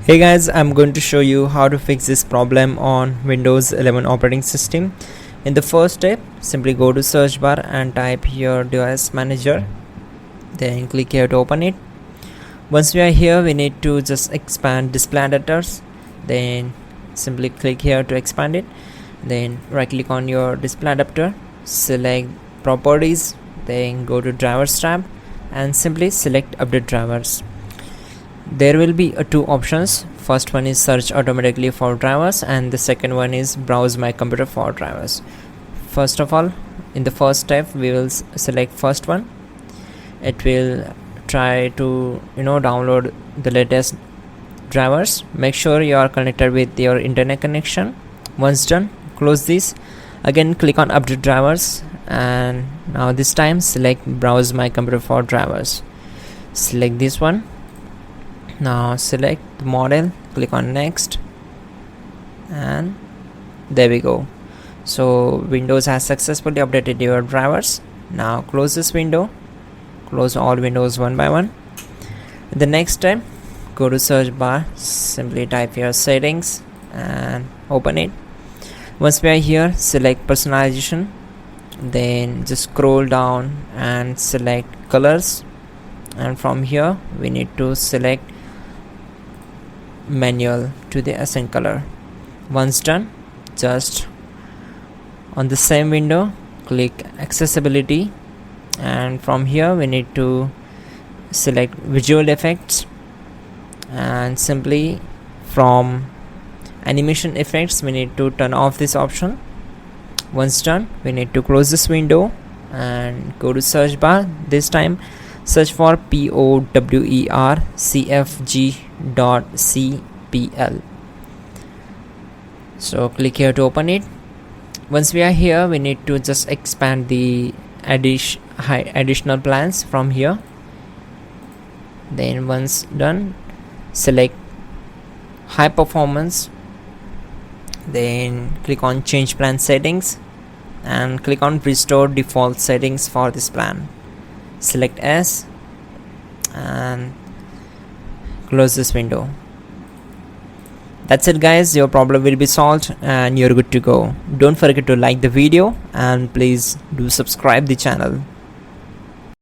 Hey guys, I'm going to show you how to fix this problem on Windows 11 operating system. In the first step, simply go to search bar and type your device manager. Then click here to open it. Once we are here, we need to just expand display adapters. Then simply click here to expand it. Then right click on your display adapter, select properties, then go to drivers tab and simply select update drivers. There will be two options. First one is search automatically for drivers and the second one is browse my computer for drivers. First of all, in the first step we will select first one. It will try to download the latest drivers. Make sure you are connected with your internet connection. Once done, close this. Again click on update drivers and now this time select browse my computer for drivers. Select this one. Now select the model, click on next, and there we go. So Windows has successfully updated your drivers. Now close this window, close all windows one by one. The next step, go to search bar, simply type your settings and open it. Once we are here, select personalization, then just scroll down and select colors, and from here we need to select manual to the accent color. Once done, just on the same window click accessibility, and from here we need to select visual effects and simply from animation effects we need to turn off this option. Once done, we need to close this window and go to search bar. This time search for powercfg.cpl. So click here to open it. Once we are here, we need to just expand the additional plans from here. Then once done, select high performance, then click on change plan settings and click on restore default settings for this plan. Select S and close this window. That's it guys, your problem will be solved and you're good to go. Don't forget to like the video and please do subscribe the channel.